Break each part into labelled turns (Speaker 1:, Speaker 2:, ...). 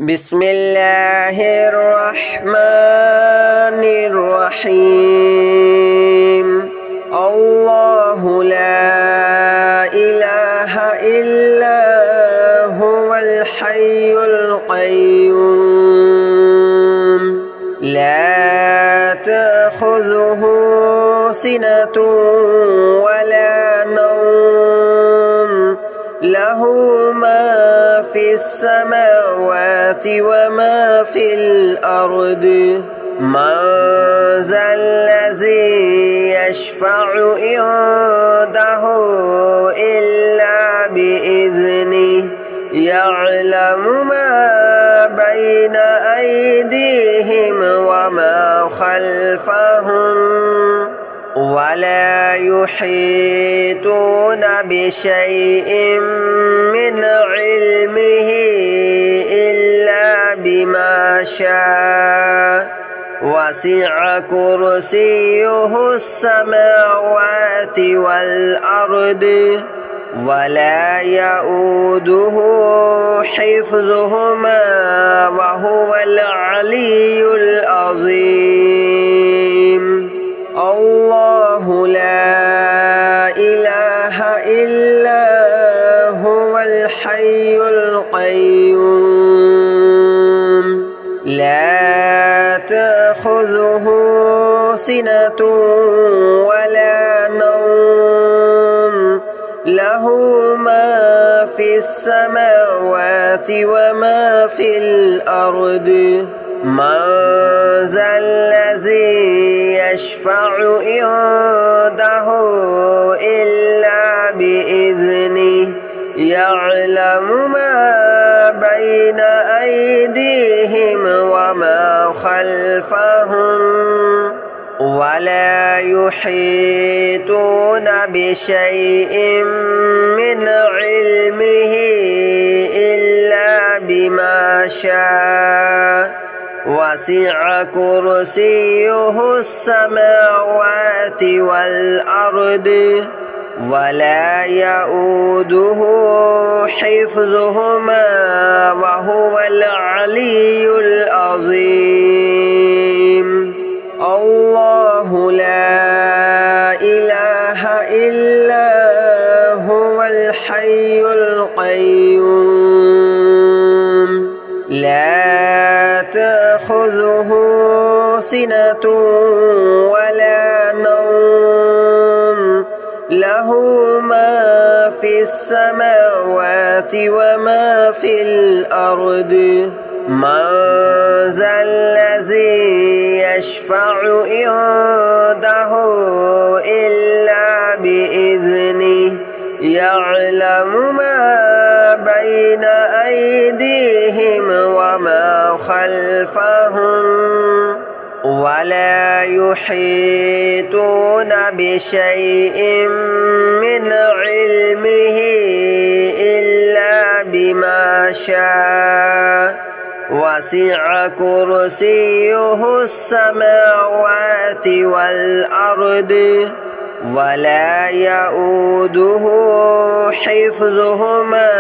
Speaker 1: بسم الله الرحمن الرحيم الله لا إله إلا هو الحي القيوم لا تأخذه سنة ولا نوم له ما في السماوات وما في الأرض من ذا الذي يشفع عنده إلا بإذنه يعلم ما بين أيديهم وما خلفهم ولا يحيطون بشيء من علمه إلا بما شاء وسع كرسيه السماوات والأرض ولا يؤوده حفظهما وهو العلي العظيم الله لا إله إلا هو الحي القيوم لا تأخذه سنة ولا نوم له ما في السماوات وما في الأرض من ذا الذي يشفع عنده إلا بإذنه يعلم ما بين أيديهم وما خلفهم ولا يحيطون بشيء من علمه إلا بما شاء وسع كرسيه السماوات والأرض ولا يؤوده حفظهما وهو العلي العظيم الله لا إله إلا هو الحي القيوم لا تأخذه سنة ولا نوم له ما في السماوات وما في الأرض من ذا الذي يشفع عنده إلا بإذنه يعلم ما بين أيديهم وما خلفهم ولا يحيطون بشيء من علمه إلا بما شاء وسع كرسيه السماوات والأرض ولا يؤوده حفظهما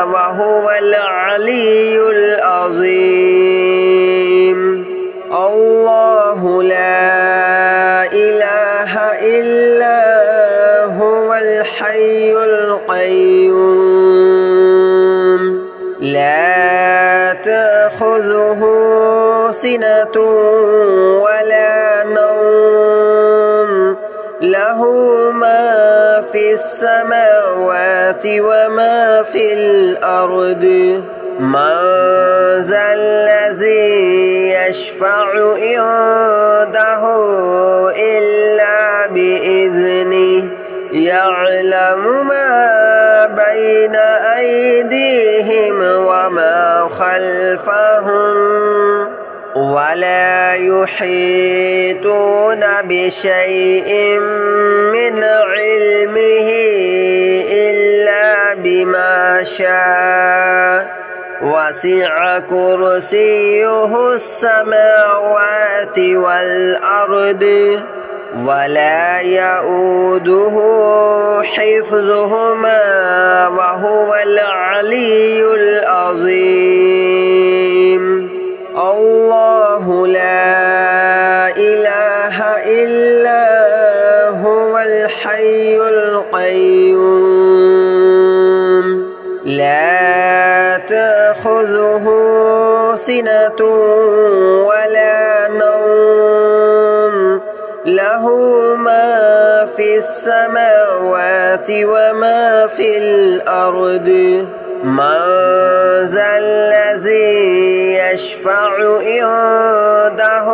Speaker 1: وهو العلي العظيم الله لا إله إلا هو الحي القيوم لا تأخذه سنة ولا نوم له ما في السماوات وما في الأرض من ذا الذي يشفع عنده إلا بإذنه يعلم ما بين أيديهم وما خلفهم ولا يحيطون بشيء من علمه إلا بما شاء وسع كرسيه السماوات والأرض ولا يؤوده حفظهما وهو العلي العظيم. تأخذه سنة ولا نوم له ما في السماوات وما في الأرض من ذا الذي يشفع عنده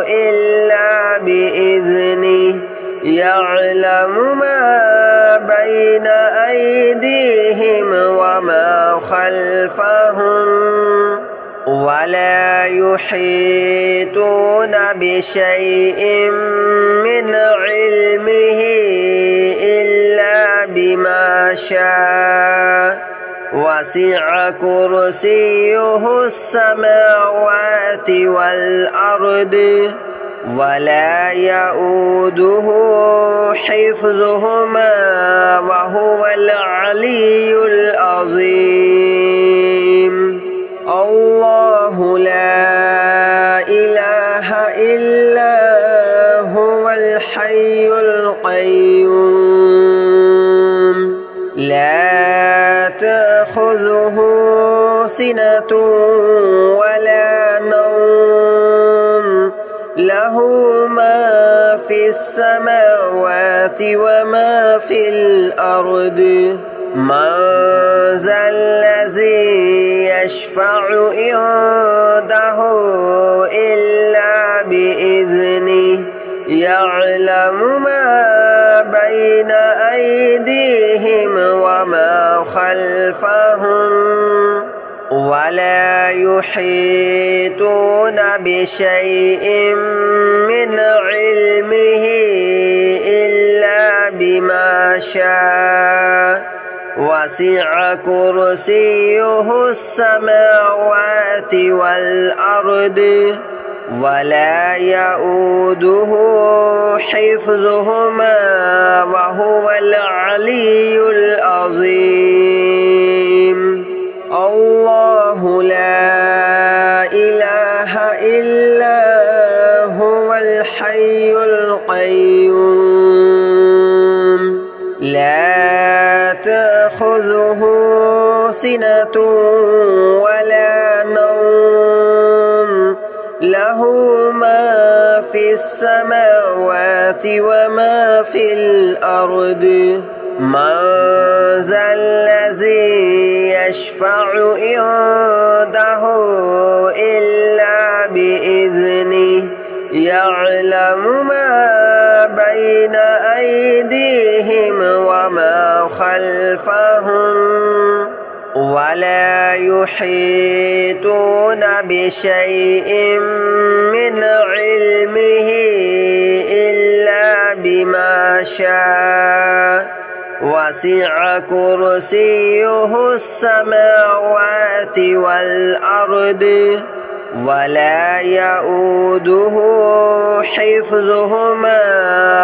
Speaker 1: إلا بإذنه يعلم ما بين أيديهم وما خلفهم ولا يحيطون بشيء من علمه إلا بما شاء وسع كرسيه السماوات والأرض ولا يؤوده حفظهما وهو العلي العظيم الله لا إله إلا هو الحي القيوم لا تأخذه سنة ولا نوم له ما في السماوات وما في الأرض من ذا الذي يشفع عنده إلا بإذنه يعلم ما بين أيديهم وما خلفهم ولا يحيطون بشيء من علمه إلا بما شاء وسع كرسيه السماوات والأرض ولا يؤوده حفظهما وهو العلي العظيم الله لا إله إلا هو الحي القيوم لا تأخذه سنة ولا نوم له ما في السماوات وما في الأرض من ذا الذي يشفع عنده إلا بإذنه يعلم ما بين أيديهم وما خلفهم ولا يحيطون بشيء من علمه إلا بما شاء وسع كرسيه السماوات والأرض ولا يؤوده حفظهما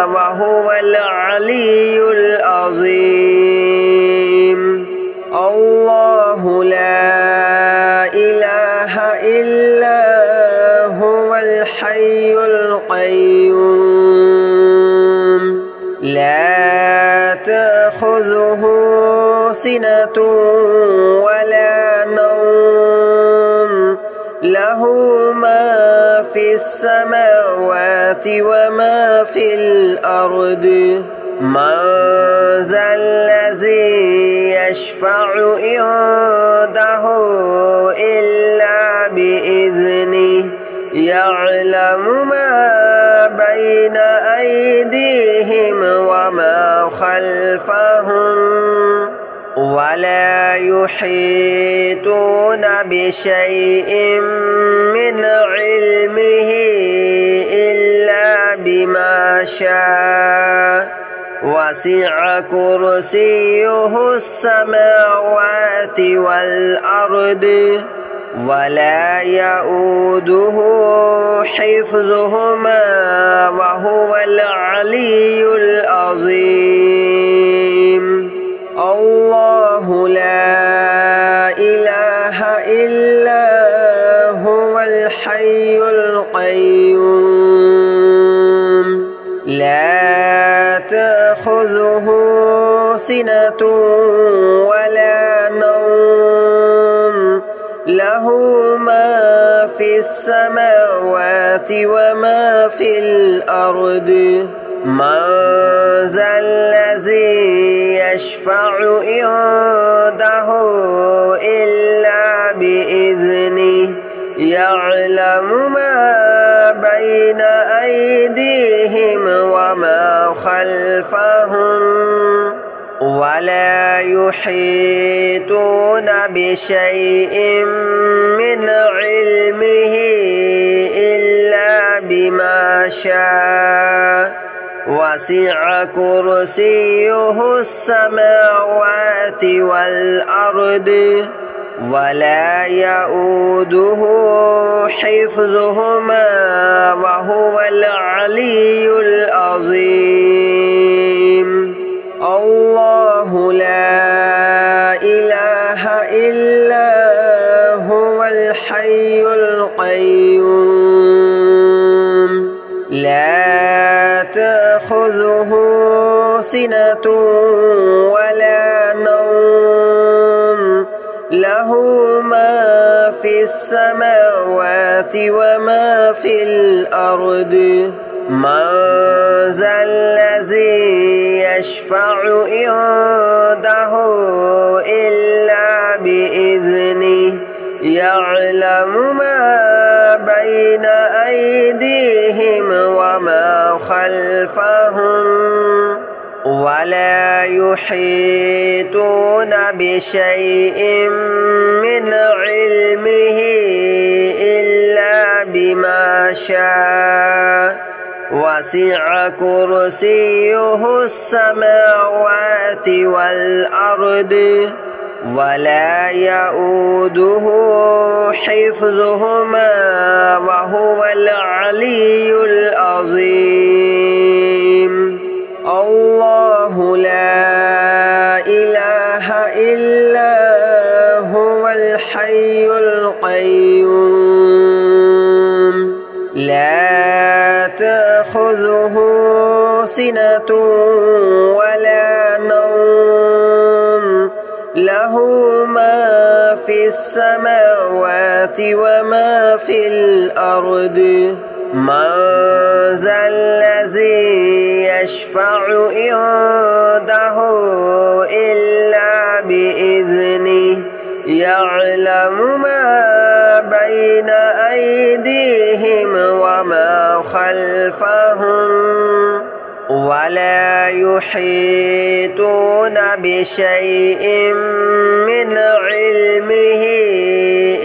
Speaker 1: وهو العلي العظيم الله لا إله إلا هو الحي القيوم لا تأخذه سنة ولا نوم له ما في السماوات وما في الأرض من ذا الذي يشفع عنده إلا بإذنه يعلم ما بين أيديهم وما خلفهم ولا يحيطون بشيء من علمه إلا بما شاء وسع كرسيه السماوات والأرض ولا يؤوده حفظهما وهو العلي العظيم الله لا إله إلا هو الحي القيوم لا تأخذه سنة ولا نوم له له ما في السماوات وما في الأرض من ذا الذي يشفع عنده إلا بإذنه يعلم ما بين أيديهم وما خلفهم ولا يحيطون بشيء من علمه إلا بما شاء وسع كرسيه السماوات والأرض ولا يؤوده حفظهما وهو العلي العظيم الله لا إله إلا هو الحي القيوم لا تأخذه سنة ولا نوم له ما في السماوات وما في الأرض من ذا الذي يشفع عنده إلا بإذنه يعلم ما بين أيديهم وما خلفهم ولا يحيطون بشيء من علمه إلا بما شاء وسع كرسيه السماوات والأرض ولا يؤوده حفظهما وهو العلي العظيم الله لا إله إلا هو الحي القيوم لا تأخذه سنة ولا نوم له ما في السماوات وما في الأرض من ذا الذي يشفع عنده إلا بإذنه يعلم ما بين أيديهم وما خلفهم ولا يحيطون بشيء من علمه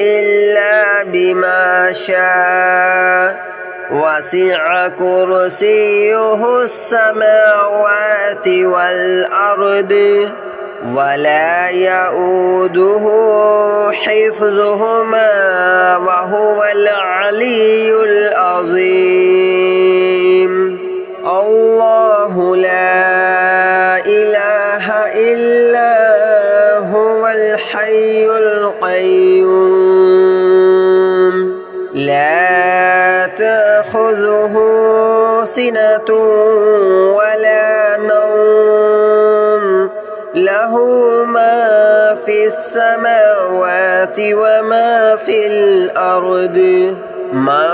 Speaker 1: إلا بما شاء وسع كرسيه السماوات والأرض ولا يؤوده حفظهما وهو العلي العظيم الله لا إله إلا هو الحي القيوم لا تأخذه سنة ولا نوم له ما في السماوات وما في الأرض من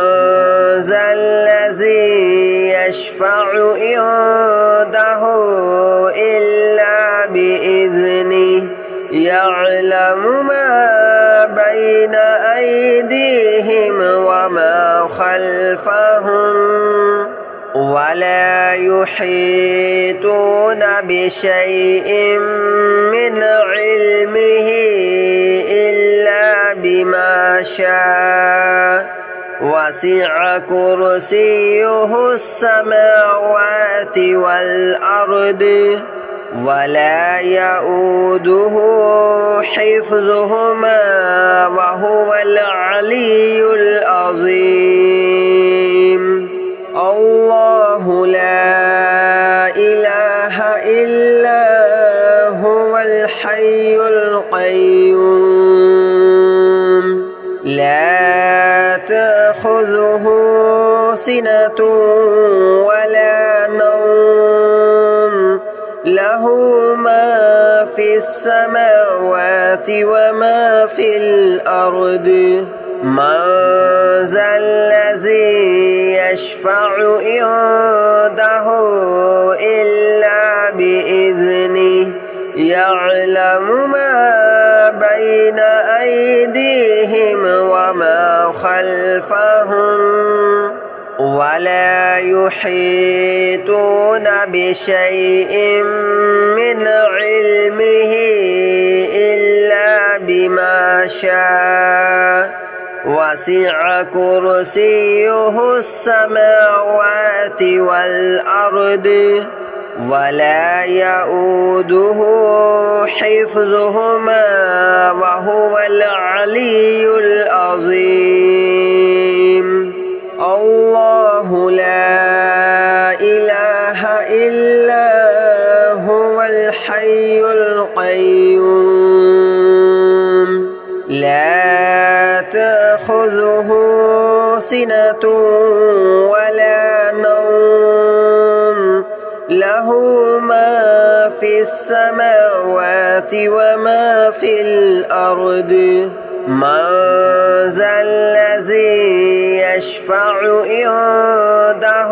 Speaker 1: ذا الذي يشفع عنده إلا بإذنه يعلم ما بين أيديهم وما خلفهم ولا يحيطون بشيء من علمه إلا بما شاء وسع كرسيه السماوات والأرض ولا يؤوده حفظهما وهو العلي العظيم الله لا إله إلا هو الحي القيوم لا تأخذه سنة ولا نوم له له ما في السماوات وما في الأرض من ذا الذي يشفع عنده إلا بإذنه يعلم ما بين أيديهم وما خلفهم ولا يحيطون بشيء من علمه إلا بما شاء وسع كرسيه السماوات والأرض ولا يؤوده حفظهما وهو العلي العظيم الله لا إله إلا هو الحي القيوم لا تأخذه سنة ولا نوم له ما في السماوات وما في الأرض من ذا الذي يشفع عنده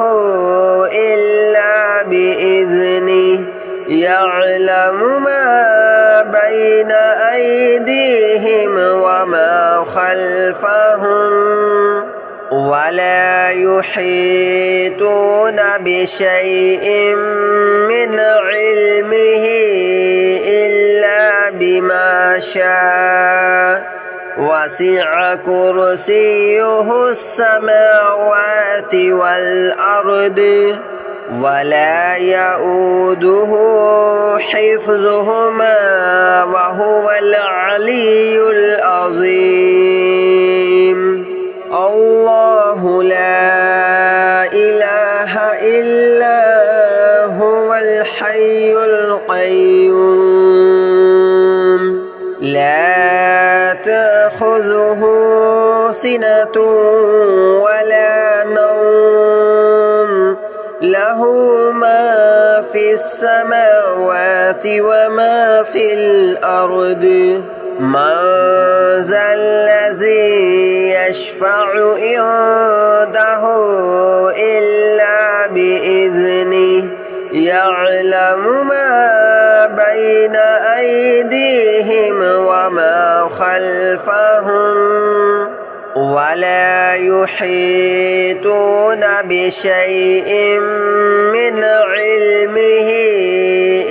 Speaker 1: إلا بإذنه يعلم ما بين أيديهم وما خلفهم ولا يحيطون بشيء من علمه إلا بما شاء وسع كرسيه السماوات والأرض ولا يؤوده حفظهما وهو العلي العظيم الله لا إله إلا هو الحي القيوم لا تأخذه سنة ولا نوم له ما في السماوات وما في الأرض من ذا الذي يشفع عنده إلا بإذنه يعلم ما بين أيديهم وما خلفهم ولا يحيطون بشيء من علمه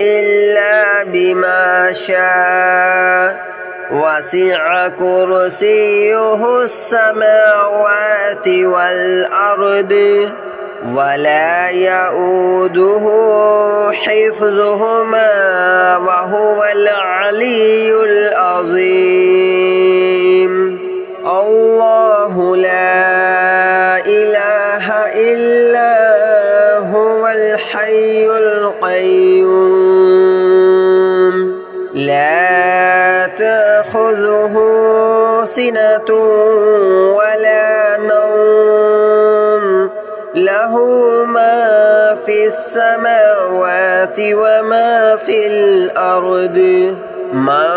Speaker 1: إلا بما شاء وسع كرسيه السماوات والأرض ولا يؤوده حفظهما وهو العلي العظيم الله لا إله إلا هو الحي القيوم لا تأخذه سنة ولا نوم له ما في السماوات وما في الأرض من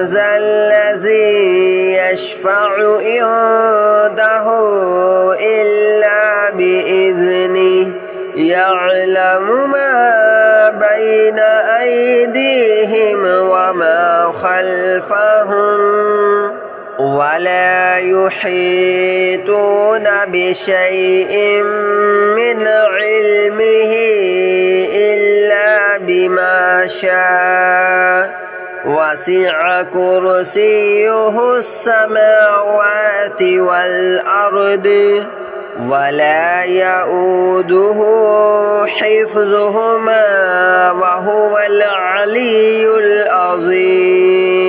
Speaker 1: ذا الذي يشفع عنده إلا بإذنه يعلم ما بين أيديهم وما خلفهم ولا يحيطون بشيء من علمه إلا بما شاء وسع كرسيه السماوات والأرض ولا يؤوده حفظهما وهو العلي العظيم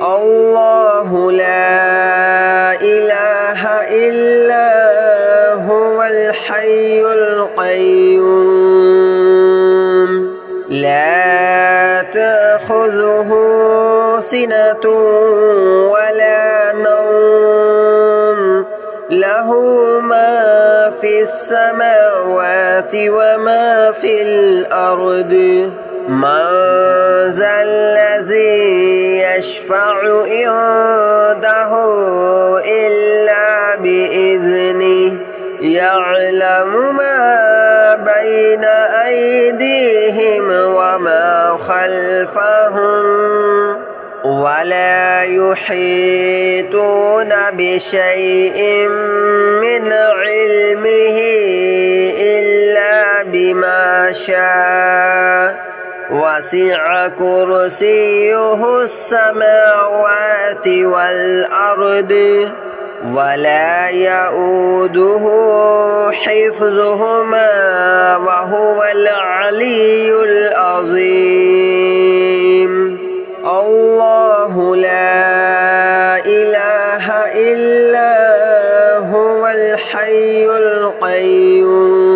Speaker 1: الله لا إله إلا هو الحي القيوم لا تأخذه سنة ولا نوم له ما في السماوات وما في الأرض من ذا الذي يشفع عنده إلا بإذنه يعلم ما بين أيديهم وما خلفهم ولا يحيطون بشيء من علمه إلا بما شاء وسع كرسيه السماوات والأرض ولا يؤوده حفظهما وهو العلي العظيم الله لا إله إلا هو الحي القيوم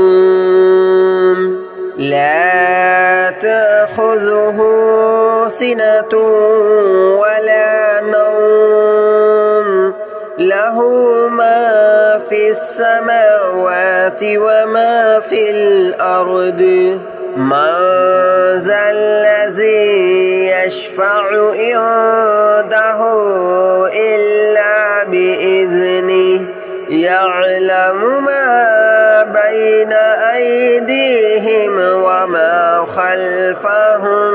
Speaker 1: لا تأخذه سنة ولا نوم له ما في السماوات وما في الأرض من ذا الذي يشفع عنده إلا بإذنه يعلم ما بين أيديهم وما خلفهم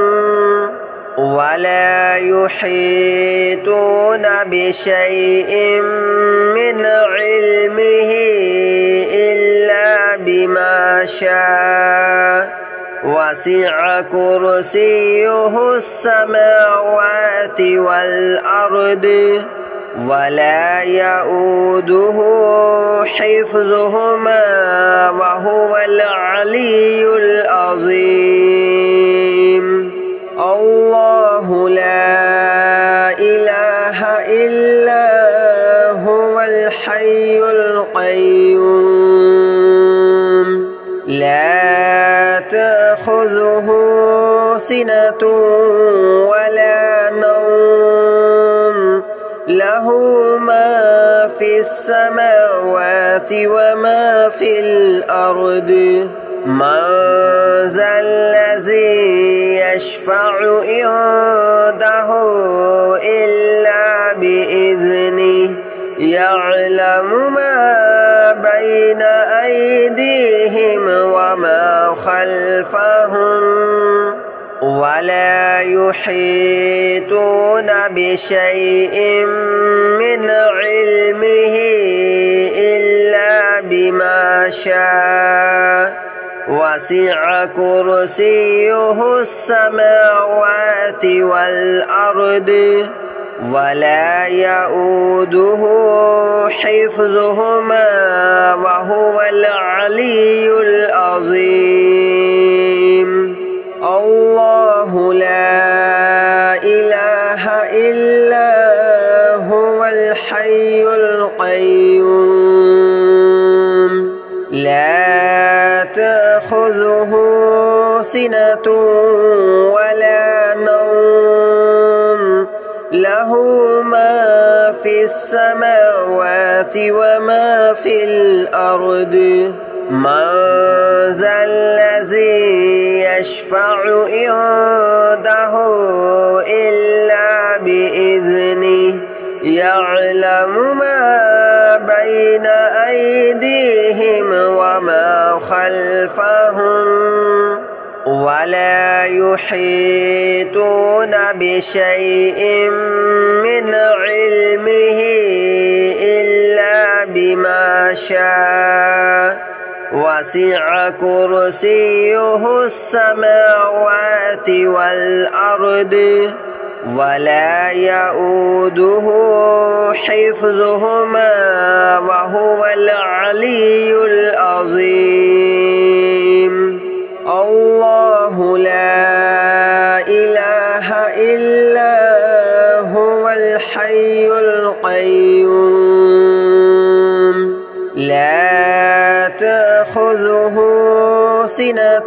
Speaker 1: ولا يحيطون بشيء من علمه إلا بما شاء وسع كرسيه السماوات والأرض ولا يؤوده حفظهما وهو العلي العظيم الله لا إله إلا هو الحي القيوم لا تأخذه سنة ولا نوم له ما في السماوات وما في الأرض من ذا الذي يشفع عنده إلا بإذنه يعلم ما بين أيديهم وما خلفهم ولا يحيطون بشيء من علمه إلا بما شاء وسع كرسيه السماوات والأرض ولا يؤوده حفظهما وهو العلي العظيم الله لا إله إلا هو الحي القيوم لا تأخذه سنة ولا نوم له ما في السماوات وما في الأرض من ذا الذي يشفع عنده إلا بإذنه يعلم ما بين أيديهم وما خلفهم ولا يحيطون بشيء من علمه إلا بما شاء وسع كرسيه السماوات والأرض ولا يؤوده حفظهما وهو العلي العظيم الله لا إله إلا هو الحي القيوم لا تأخذه سنة